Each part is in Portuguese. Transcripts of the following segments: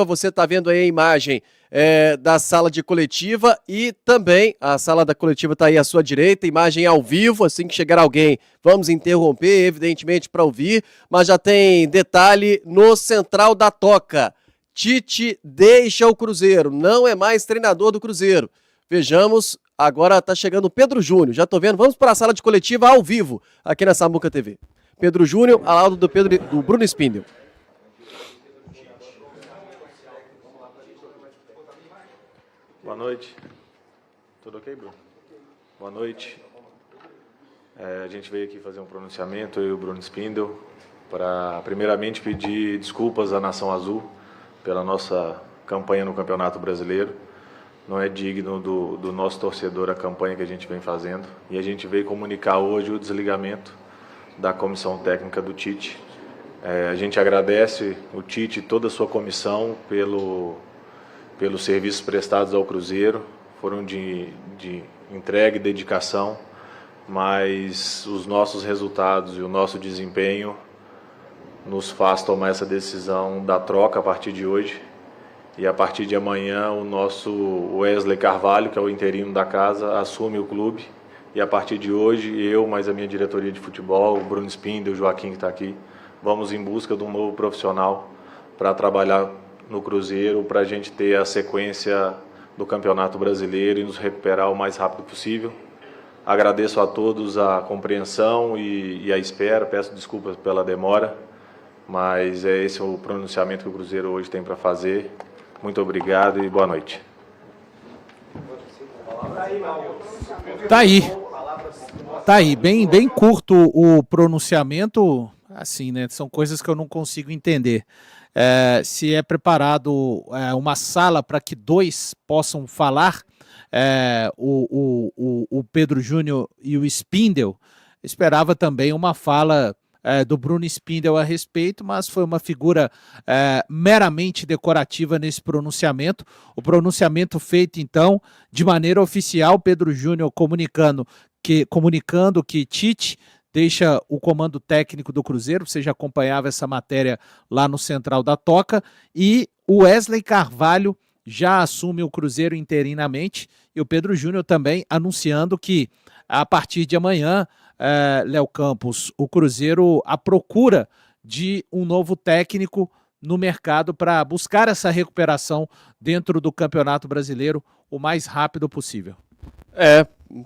Você está vendo aí a imagem da sala de coletiva e também a sala da coletiva está aí à sua direita, imagem ao vivo, assim que chegar alguém vamos interromper, evidentemente, para ouvir, mas já tem detalhe no Central da Toca. Tite deixa o Cruzeiro, não é mais treinador do Cruzeiro. Vejamos, agora está chegando o Pedro Júnior, já estou vendo, vamos para a sala de coletiva ao vivo, aqui na Samuca TV. Pedro Júnior, ao lado do Bruno Spindel. Boa noite. Tudo ok, Bruno? Boa noite. A gente veio aqui fazer um pronunciamento, eu e o Bruno Spindel, para primeiramente pedir desculpas à Nação Azul pela nossa campanha no Campeonato Brasileiro. Não é digno do nosso torcedor a campanha que a gente vem fazendo. E a gente veio comunicar hoje o desligamento da comissão técnica do Tite. A gente agradece o Tite e toda a sua comissão pelos serviços prestados ao Cruzeiro, foram de entrega e dedicação, mas os nossos resultados e o nosso desempenho nos faz tomar essa decisão da troca a partir de hoje. E a partir de amanhã o nosso Wesley Carvalho, que é o interino da casa, assume o clube. E a partir de hoje, eu, mais a minha diretoria de futebol, o Bruno Spindel, o Joaquim que está aqui, vamos em busca de um novo profissional para trabalhar no Cruzeiro, para a gente ter a sequência do Campeonato Brasileiro e nos recuperar o mais rápido possível. Agradeço a todos a compreensão e a espera, peço desculpas pela demora, mas esse é o pronunciamento que o Cruzeiro hoje tem para fazer. Muito obrigado e boa noite. Tá aí, bem curto o pronunciamento, assim, né? São coisas que eu não consigo entender. Se é preparado uma sala para que dois possam falar, o Pedro Júnior e o Spindel, esperava também uma fala do Bruno Spindel a respeito, mas foi uma figura meramente decorativa nesse pronunciamento. O pronunciamento feito, então, de maneira oficial, Pedro Júnior comunicando que Tite deixa o comando técnico do Cruzeiro, você já acompanhava essa matéria lá no Central da Toca, e o Wesley Carvalho já assume o Cruzeiro interinamente, e o Pedro Júnior também anunciando que, a partir de amanhã, Léo Campos, o Cruzeiro à procura de um novo técnico no mercado para buscar essa recuperação dentro do Campeonato Brasileiro o mais rápido possível.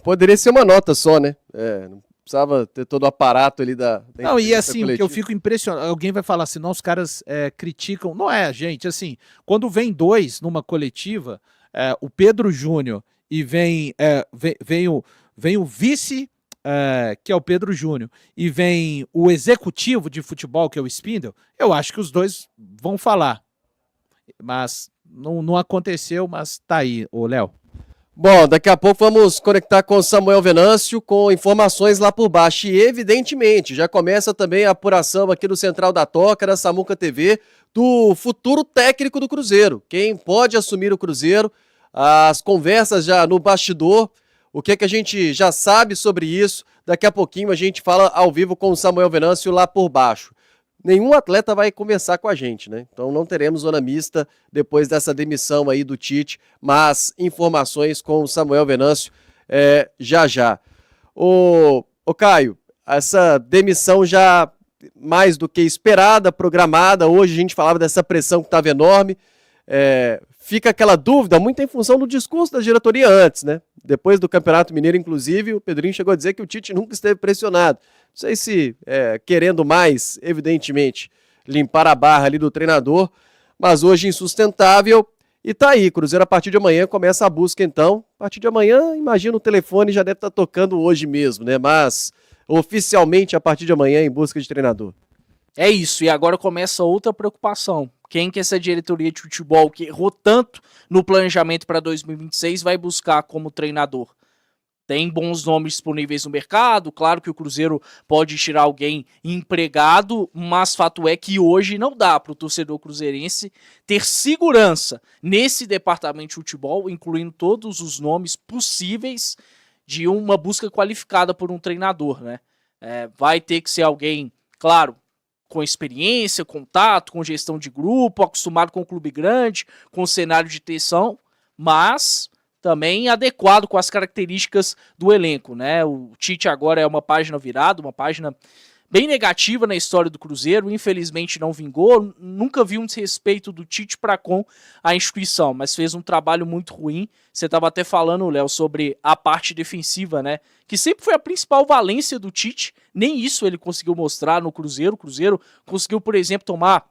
Poderia ser uma nota só, né? Não precisava ter todo o aparato ali Não, e assim, o que eu fico impressionado, alguém vai falar assim, não, os caras criticam, não é, gente, assim, quando vem dois numa coletiva, o Pedro Júnior e vem o vice, que é o Pedro Júnior, e vem o executivo de futebol, que é o Spindel, eu acho que os dois vão falar, mas não aconteceu, mas tá aí, ô Léo. Bom, daqui a pouco vamos conectar com o Samuel Venâncio com informações lá por baixo. E, evidentemente, já começa também a apuração aqui do Central da Toca, da Samuca TV, do futuro técnico do Cruzeiro. Quem pode assumir o Cruzeiro, as conversas já no bastidor, o que a gente já sabe sobre isso. Daqui a pouquinho a gente fala ao vivo com o Samuel Venâncio lá por baixo. Nenhum atleta vai conversar com a gente, né? Então não teremos zona mista depois dessa demissão aí do Tite, mas informações com o Samuel Venâncio já. Ô Caio, essa demissão já mais do que esperada, programada, hoje a gente falava dessa pressão que estava enorme, fica aquela dúvida, muito em função do discurso da diretoria antes, né? Depois do Campeonato Mineiro, inclusive, o Pedrinho chegou a dizer que o Tite nunca esteve pressionado. Não sei se querendo mais, evidentemente, limpar a barra ali do treinador, mas hoje insustentável. E tá aí, Cruzeiro a partir de amanhã começa a busca então. A partir de amanhã, imagino o telefone já deve estar tocando hoje mesmo, né? Mas oficialmente a partir de amanhã em busca de treinador. É isso, e agora começa outra preocupação. Quem que essa diretoria de futebol que errou tanto no planejamento para 2026 vai buscar como treinador? Tem bons nomes disponíveis no mercado, claro que o Cruzeiro pode tirar alguém empregado, mas fato é que hoje não dá para o torcedor cruzeirense ter segurança nesse departamento de futebol, incluindo todos os nomes possíveis de uma busca qualificada por um treinador, né? Vai ter que ser alguém, claro, com experiência, contato, com gestão de grupo, acostumado com o clube grande, com o cenário de tensão, mas também adequado com as características do elenco, né? O Tite agora é uma página virada, uma página bem negativa na história do Cruzeiro, infelizmente não vingou, nunca vi um desrespeito do Tite para com a instituição, mas fez um trabalho muito ruim. Você estava até falando, Léo, sobre a parte defensiva, né, que sempre foi a principal valência do Tite, nem isso ele conseguiu mostrar no Cruzeiro. O Cruzeiro conseguiu, por exemplo, tomar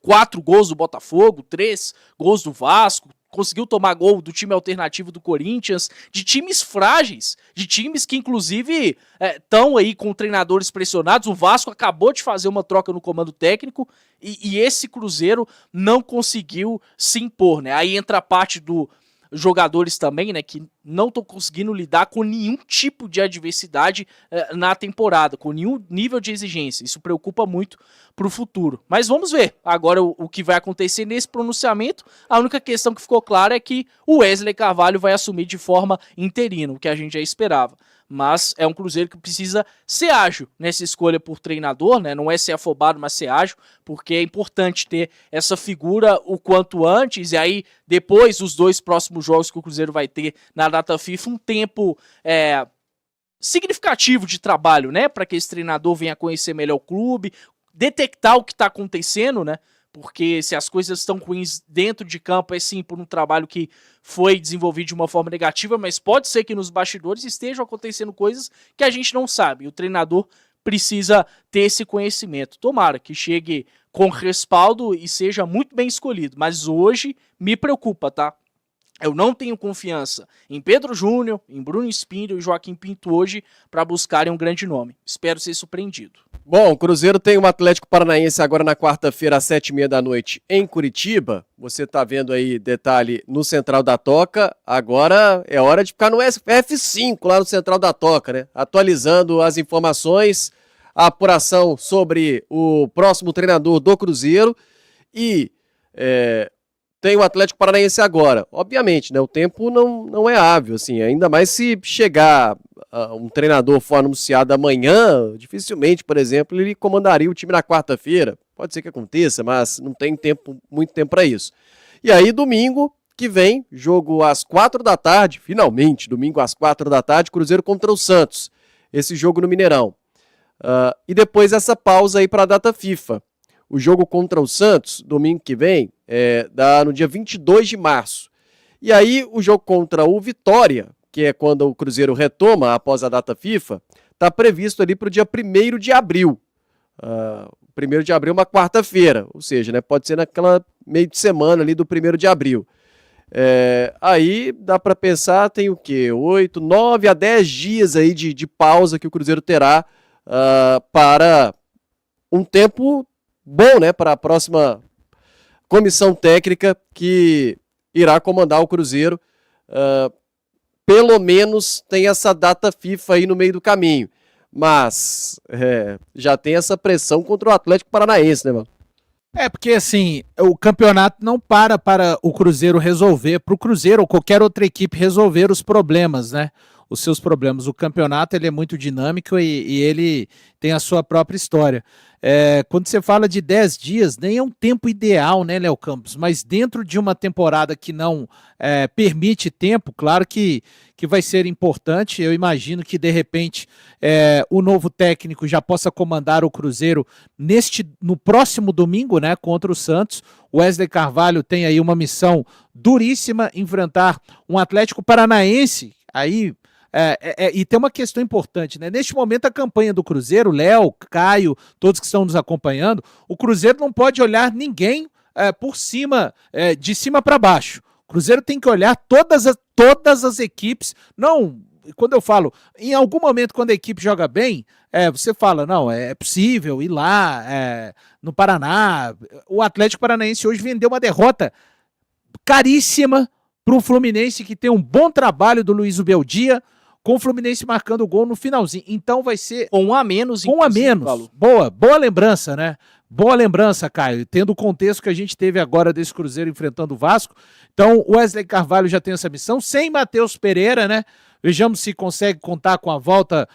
4 gols do Botafogo, 3 gols do Vasco, conseguiu tomar gol do time alternativo do Corinthians, de times frágeis, de times que inclusive estão aí com treinadores pressionados. O Vasco acabou de fazer uma troca no comando técnico e esse Cruzeiro não conseguiu se impor, né? Aí entra a parte do jogadores também, né, que não estão conseguindo lidar com nenhum tipo de adversidade na temporada, com nenhum nível de exigência. Isso preocupa muito para o futuro. Mas vamos ver agora o que vai acontecer nesse pronunciamento. A única questão que ficou clara é que o Wesley Carvalho vai assumir de forma interina, o que a gente já esperava. Mas é um Cruzeiro que precisa ser ágil nessa escolha por treinador, né? Não é ser afobado, mas ser ágil, porque é importante ter essa figura o quanto antes, e aí depois dos 2 próximos jogos que o Cruzeiro vai ter na data FIFA, um tempo significativo de trabalho, né? Para que esse treinador venha conhecer melhor o clube, detectar o que está acontecendo, né? Porque se as coisas estão ruins dentro de campo, é sim por um trabalho que foi desenvolvido de uma forma negativa, mas pode ser que nos bastidores estejam acontecendo coisas que a gente não sabe. E o treinador precisa ter esse conhecimento. Tomara que chegue com respaldo e seja muito bem escolhido. Mas hoje me preocupa, tá? Eu não tenho confiança em Pedro Júnior, em Bruno Spindel e Joaquim Pinto hoje para buscarem um grande nome. Espero ser surpreendido. Bom, o Cruzeiro tem um Atlético Paranaense agora na quarta-feira às 7h30 da noite em Curitiba. Você está vendo aí, detalhe, no Central da Toca. Agora é hora de ficar no F5 lá no Central da Toca, né? Atualizando as informações, a apuração sobre o próximo treinador do Cruzeiro e tem o Atlético Paranaense agora. Obviamente, né, o tempo não é hábil, assim, ainda mais se chegar um treinador for anunciado amanhã, dificilmente, por exemplo, ele comandaria o time na quarta-feira. Pode ser que aconteça, mas não tem muito tempo para isso. E aí, domingo que vem, jogo às 4 da tarde, finalmente, domingo às 4 da tarde, Cruzeiro contra o Santos. Esse jogo no Mineirão. E depois essa pausa aí para a data FIFA. O jogo contra o Santos, domingo que vem, dá no dia 22 de março. E aí o jogo contra o Vitória, que é quando o Cruzeiro retoma após a data FIFA, está previsto ali para o dia 1º de abril. 1º de abril é uma quarta-feira, ou seja, né, pode ser naquela meio de semana ali do 1º de abril. Aí dá para pensar, tem o quê? 8, 9 a 10 dias aí de pausa que o Cruzeiro terá para um tempo bom, né, para a próxima comissão técnica que irá comandar o Cruzeiro. Pelo menos tem essa data FIFA aí no meio do caminho. Mas já tem essa pressão contra o Atlético Paranaense, né, mano? Porque assim, o campeonato não para o Cruzeiro resolver, para o Cruzeiro ou qualquer outra equipe resolver os problemas, né? Os seus problemas. O campeonato ele é muito dinâmico e ele tem a sua própria história. Quando você fala de 10 dias, nem é um tempo ideal, né, Léo Campos? Mas dentro de uma temporada que não permite tempo, claro que vai ser importante. Eu imagino que, de repente, o novo técnico já possa comandar o Cruzeiro no próximo domingo, né, contra o Santos. O Wesley Carvalho tem aí uma missão duríssima, enfrentar um Atlético Paranaense, aí... e tem uma questão importante, né? Neste momento a campanha do Cruzeiro, Léo, Caio, todos que estão nos acompanhando, o Cruzeiro não pode olhar ninguém por cima, de cima para baixo. O Cruzeiro tem que olhar todas as equipes. Não, quando eu falo, em algum momento quando a equipe joga bem, você fala, não, é possível ir lá no Paraná. O Atlético Paranaense hoje vendeu uma derrota caríssima para o Fluminense, que tem um bom trabalho do Luiz Beldia, com o Fluminense marcando o gol no finalzinho. Então vai ser Com um a menos. com um a inclusive, menos. Paulo. Boa lembrança, né? Boa lembrança, Caio, tendo o contexto que a gente teve agora desse Cruzeiro enfrentando o Vasco. Então, o Wesley Carvalho já tem essa missão, sem Matheus Pereira, né? Vejamos se consegue contar com a volta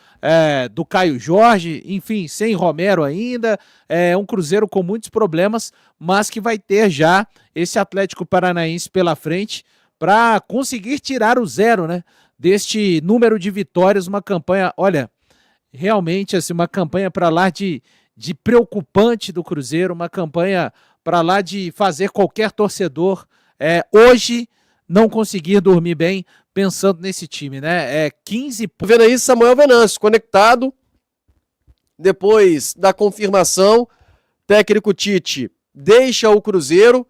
do Caio Jorge, enfim, sem Romero ainda. É um Cruzeiro com muitos problemas, mas que vai ter já esse Atlético Paranaense pela frente para conseguir tirar o zero, né? Deste número de vitórias, uma campanha, olha, realmente assim, uma campanha para lá de preocupante do Cruzeiro, uma campanha para lá de fazer qualquer torcedor hoje não conseguir dormir bem pensando nesse time, né? 15 Vendo aí Samuel Venâncio conectado, depois da confirmação, técnico Tite deixa o Cruzeiro.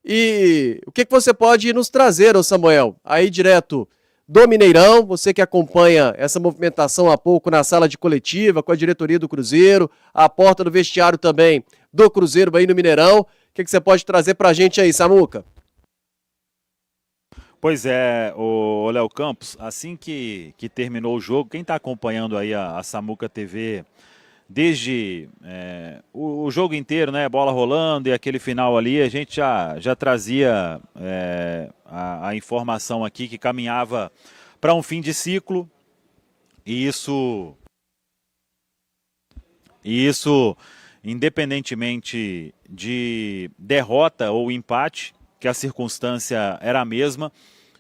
E o que você pode nos trazer, ô Samuel, aí direto do Mineirão, você que acompanha essa movimentação há pouco na sala de coletiva, com a diretoria do Cruzeiro, a porta do vestiário também do Cruzeiro aí no Mineirão, o que você pode trazer pra gente aí, Samuca? Pois é, o Léo Campos, assim que terminou o jogo, quem está acompanhando aí a Samuca TV desde o jogo inteiro, né, bola rolando e aquele final ali, a gente já trazia a informação aqui que caminhava para um fim de ciclo, e isso independentemente de derrota ou empate, que a circunstância era a mesma,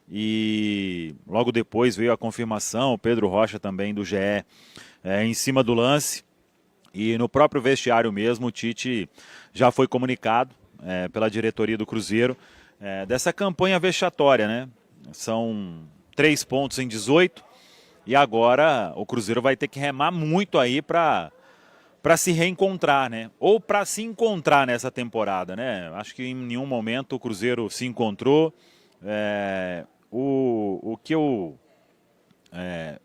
e logo depois veio a confirmação, o Pedro Rocha também do GE em cima do lance, e no próprio vestiário mesmo o Tite já foi comunicado pela diretoria do Cruzeiro dessa campanha vexatória, né? São 3 pontos em 18, e agora o Cruzeiro vai ter que remar muito aí para se reencontrar, né? Ou para se encontrar nessa temporada, né? Acho que em nenhum momento o Cruzeiro se encontrou. O que eu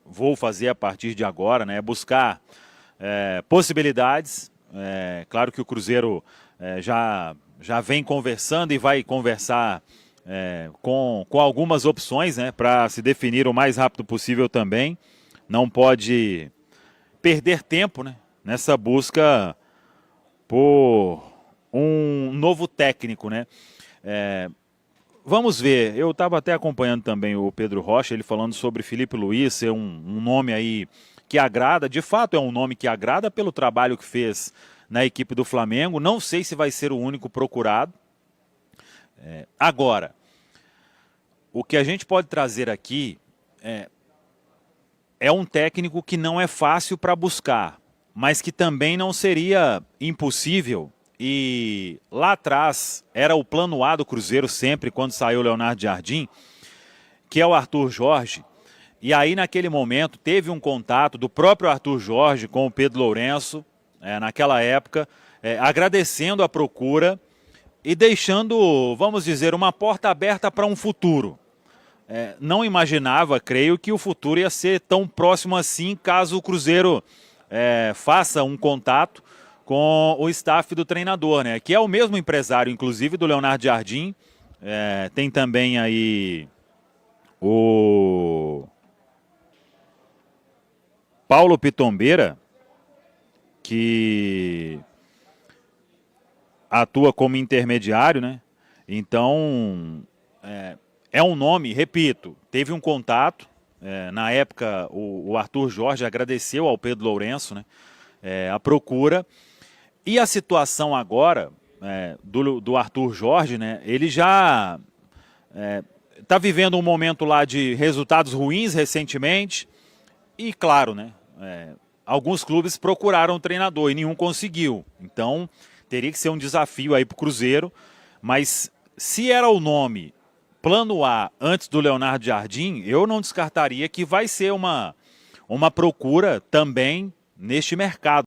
vou fazer a partir de agora, né, é buscar possibilidades. Claro que o Cruzeiro já vem conversando e vai conversar com algumas opções, né, para se definir o mais rápido possível também. Não pode perder tempo, né, nessa busca por um novo técnico, né? Vamos ver, eu estava até acompanhando também o Pedro Rocha, ele falando sobre Felipe Luiz, ser um nome aí que agrada, de fato é um nome que agrada pelo trabalho que fez na equipe do Flamengo, não sei se vai ser o único procurado. Agora, o que a gente pode trazer aqui é um técnico que não é fácil para buscar, mas que também não seria impossível. E lá atrás era o plano A do Cruzeiro sempre, quando saiu o Leonardo Jardim, que é o Arthur Jorge. E aí naquele momento teve um contato do próprio Arthur Jorge com o Pedro Lourenço, naquela época, agradecendo a procura e deixando, vamos dizer, uma porta aberta para um futuro. Não imaginava, creio, que o futuro ia ser tão próximo assim, caso o Cruzeiro faça um contato com o staff do treinador, né? Que é o mesmo empresário, inclusive, do Leonardo Jardim. Tem também aí o Paulo Pitombeira, que atua como intermediário, né? Então, é um nome, repito, teve um contato. Na época, o Arthur Jorge agradeceu ao Pedro Lourenço, né, a procura. E a situação agora do Arthur Jorge, né, ele já está vivendo um momento lá de resultados ruins recentemente. E claro, né, alguns clubes procuraram o treinador e nenhum conseguiu. Então teria que ser um desafio aí para o Cruzeiro. Mas se era o nome plano A antes do Leonardo Jardim, eu não descartaria que vai ser uma procura também neste mercado.